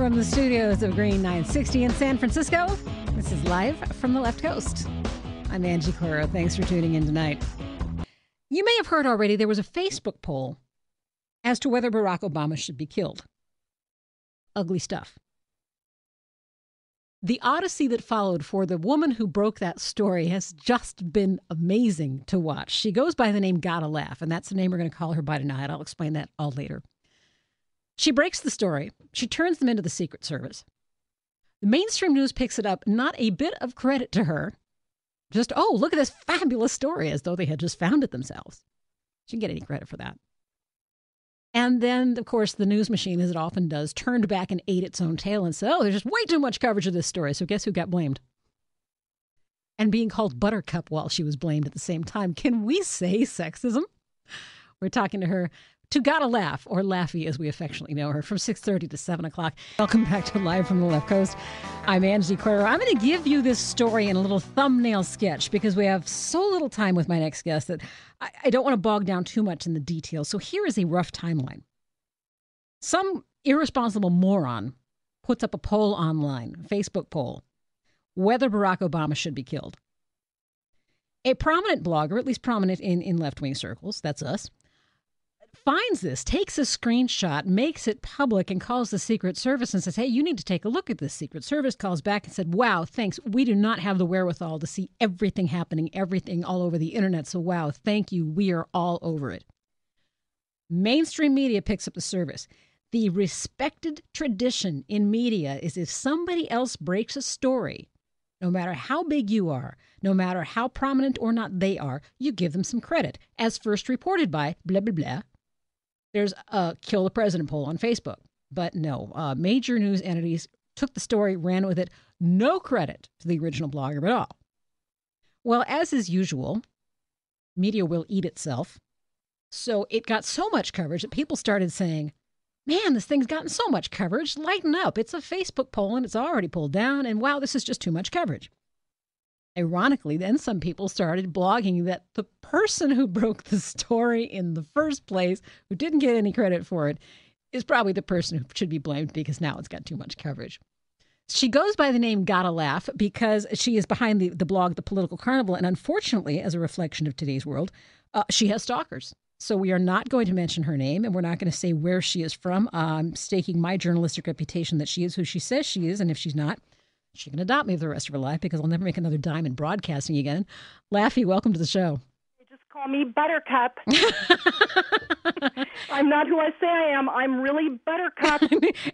from the studios of Green 960 in San Francisco. This is Live from the Left Coast. I'm Angie Claro. Thanks for tuning in tonight. You may have heard already there was a Facebook poll as to whether Barack Obama should be killed. Ugly stuff. The odyssey that followed for the woman who broke that story has just been amazing to watch. She goes by the name Gotta Laugh, and that's the name we're going to call her by tonight. I'll explain that all later. She breaks the story. She turns them into the Secret Service. The mainstream news picks it up. Not a bit of credit to her. Just, oh, look at this fabulous story, as though they had just found it themselves. She didn't get any credit for that. And then, of course, the news machine, as it often does, turned back and ate its own tail and said, oh, there's just way too much coverage of this story. So guess who got blamed? And being called Buttercup while she was blamed at the same time. Can we say sexism? We're talking to her, to Gotta Laugh, or Laffy as we affectionately know her, from 6:30 to 7 o'clock. Welcome back to Live from the Left Coast. I'm Angie Claro. I'm going to give you this story in a little thumbnail sketch because we have so little time with my next guest that I don't want to bog down too much in the details. So here is a rough timeline. Some irresponsible moron puts up a poll online, a Facebook poll, whether Barack Obama should be killed. A prominent blogger, at least prominent in left-wing circles, that's us, finds this, takes a screenshot, makes it public, and calls the Secret Service and says, hey, you need to take a look at this. Secret Service calls back and said, wow, thanks. We do not have the wherewithal to see everything happening, everything all over the internet. So, wow, thank you. We are all over it. Mainstream media picks up the service. The respected tradition in media is if somebody else breaks a story, no matter how big you are, no matter how prominent or not they are, you give them some credit, as first reported by blah, blah, blah. There's a Kill the President poll on Facebook. But no, major news entities took the story, ran with it. No credit to the original blogger at all. Well, as is usual, media will eat itself. So it got so much coverage that people started saying, man, this thing's gotten so much coverage. Lighten up. It's a Facebook poll and it's already pulled down. And wow, this is just too much coverage. Ironically, then some people started blogging that the person who broke the story in the first place, who didn't get any credit for it, is probably the person who should be blamed because now it's got too much coverage. She goes by the name Gotta Laugh because she is behind the blog, The Political Carnival. And unfortunately, as a reflection of today's world, she has stalkers. So we are not going to mention her name, and we're not going to say where she is from. I'm staking my journalistic reputation that she is who she says she is, and if she's not, she can adopt me for the rest of her life because I'll never make another dime in broadcasting again. Laffy, welcome to the show. Just call me Buttercup. I'm not who I say I am. I'm really Buttercup.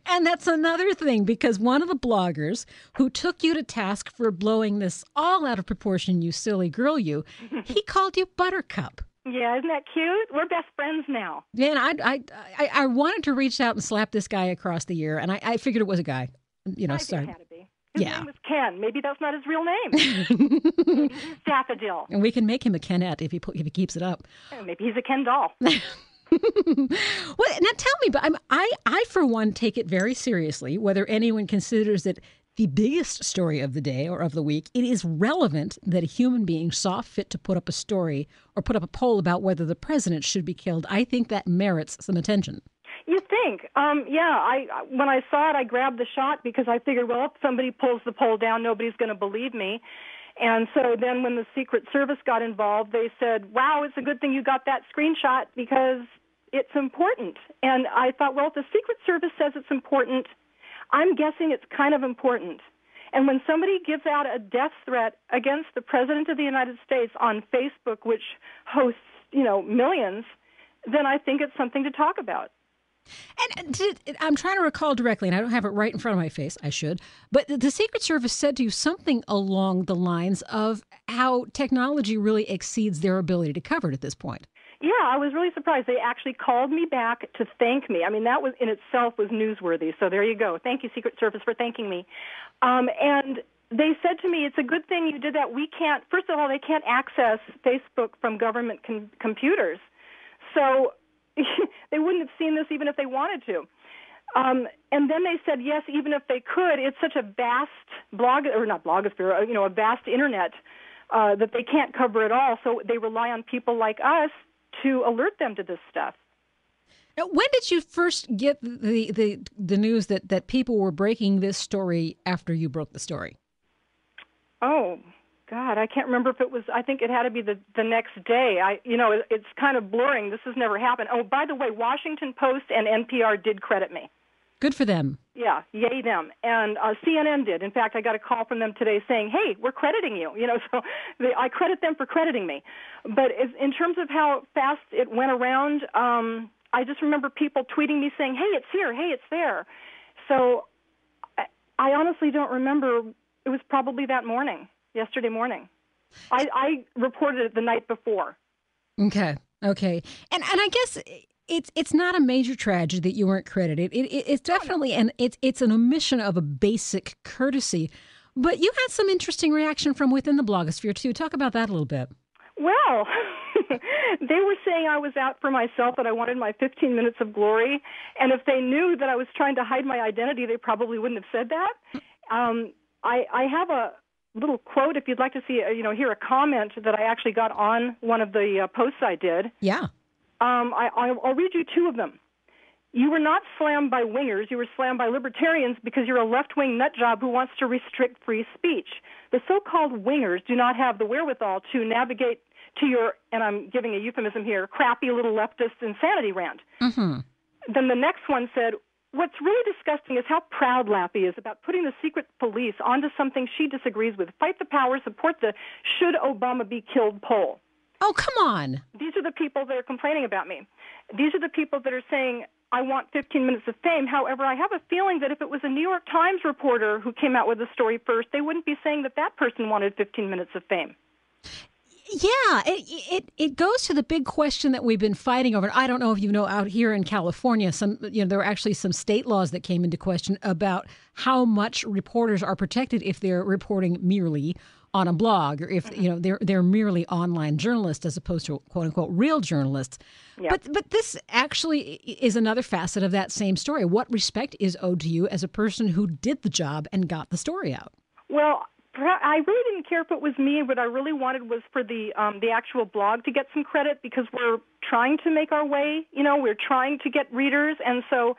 And that's another thing, because one of the bloggers who took you to task for blowing this all out of proportion, you silly girl, he called you Buttercup. Yeah, isn't that cute? We're best friends now. Yeah, and I wanted to reach out and slap this guy across the ear, and I figured it was a guy. You know, I sorry. think it had to be. His name was Ken. Maybe that's not his real name. Maybe he's Daffodil. And we can make him a Kenette if he keeps it up. Maybe he's a Ken doll. Well, now tell me, but I for one take it very seriously. Whether anyone considers it the biggest story of the day or of the week, it is relevant that a human being saw fit to put up a story or put up a poll about whether the president should be killed. I think that merits some attention. You think? When I saw it, I grabbed the shot because I figured, well, if somebody pulls the poll down, nobody's going to believe me. And so then when the Secret Service got involved, they said, wow, it's a good thing you got that screenshot because it's important. And I thought, well, if the Secret Service says it's important, I'm guessing it's kind of important. And when somebody gives out a death threat against the President of the United States on Facebook, which hosts, millions, then I think it's something to talk about. And I'm trying to recall directly, and I don't have it right in front of my face. I should. But the Secret Service said to you something along the lines of how technology really exceeds their ability to cover it at this point. Yeah, I was really surprised. They actually called me back to thank me. I mean, that was in itself was newsworthy. So there you go. Thank you, Secret Service, for thanking me. And they said to me, it's a good thing you did that. We can't, first of all, they can't access Facebook from government computers. So they wouldn't have seen this even if they wanted to. And then they said, yes, even if they could, it's such a vast a vast internet that they can't cover it all. So they rely on people like us to alert them to this stuff. Now, when did you first get the news that people were breaking this story after you broke the story? Oh, God, I can't remember if it was, I think it had to be the next day. It's kind of blurring. This has never happened. Oh, by the way, Washington Post and NPR did credit me. Good for them. Yeah, yay them. And CNN did. In fact, I got a call from them today saying, hey, we're crediting you. So I credit them for crediting me. But in terms of how fast it went around, I just remember people tweeting me saying, hey, it's here, hey, it's there. So I honestly don't remember. It was probably that morning, yesterday morning. I reported it the night before. Okay. And I guess it's not a major tragedy that you weren't credited. It's definitely it's an omission of a basic courtesy. But you had some interesting reaction from within the blogosphere too. Talk about that a little bit. Well, they were saying I was out for myself, that I wanted my 15 minutes of glory. And if they knew that I was trying to hide my identity, they probably wouldn't have said that. I have a little quote, if you'd like to see, hear a comment that I actually got on one of the posts I did. Yeah. I'll read you two of them. You were not slammed by wingers. You were slammed by libertarians because you're a left-wing nutjob who wants to restrict free speech. The so-called wingers do not have the wherewithal to navigate to your, and I'm giving a euphemism here, crappy little leftist insanity rant. Mm-hmm. Then the next one said, what's really disgusting is how proud Lappy is about putting the secret police onto something she disagrees with. Fight the power, support the should Obama be killed poll. Oh, come on. These are the people that are complaining about me. These are the people that are saying, I want 15 minutes of fame. However, I have a feeling that if it was a New York Times reporter who came out with the story first, they wouldn't be saying that person wanted 15 minutes of fame. Yeah, it goes to the big question that we've been fighting over. I don't know if you know, out here in California, there were actually some state laws that came into question about how much reporters are protected if they're reporting merely on a blog, or if they're merely online journalists as opposed to quote unquote real journalists. Yep. But this actually is another facet of that same story. What respect is owed to you as a person who did the job and got the story out? Well, I really didn't care if it was me. What I really wanted was for the actual blog to get some credit, because we're trying to make our way. We're trying to get readers, and so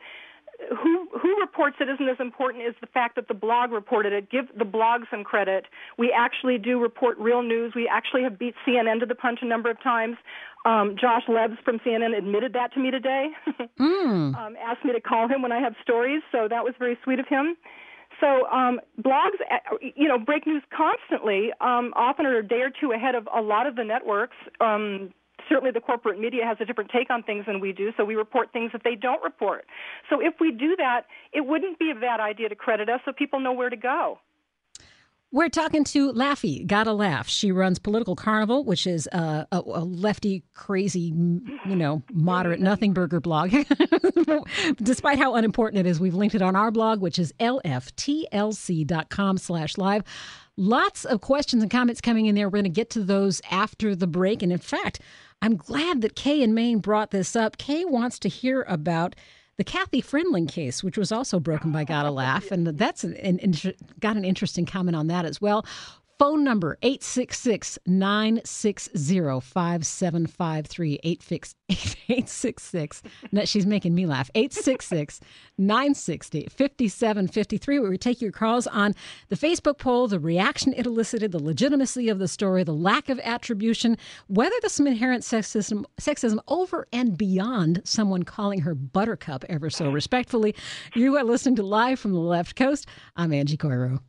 who reports it isn't as important as the fact that the blog reported it. Give the blog some credit. We actually do report real news. We actually have beat CNN to the punch a number of times. Josh Lebs from CNN admitted that to me today. Asked me to call him when I have stories, so that was very sweet of him. So blogs, break news constantly, often are a day or two ahead of a lot of the networks. Certainly the corporate media has a different take on things than we do, so we report things that they don't report. So if we do that, it wouldn't be a bad idea to credit us so people know where to go. We're talking to Laffy, Gotta Laugh. She runs Political Carnival, which is a lefty, crazy, moderate nothing burger blog. Despite how unimportant it is, we've linked it on our blog, which is lftlc.com/live. Lots of questions and comments coming in there. We're going to get to those after the break. And in fact, I'm glad that Kay in Maine brought this up. Kay wants to hear about the Kathy Friendling case, which was also broken by Gotta Laugh. And that's got an interesting comment on that as well. Phone number 866-960-5753. 866. She's making me laugh. 866-960-5753. Where we take your calls on the Facebook poll, the reaction it elicited, the legitimacy of the story, the lack of attribution, whether there's some inherent sexism over and beyond someone calling her Buttercup ever so respectfully. You are listening to Live from the Left Coast. I'm Angie Coiro.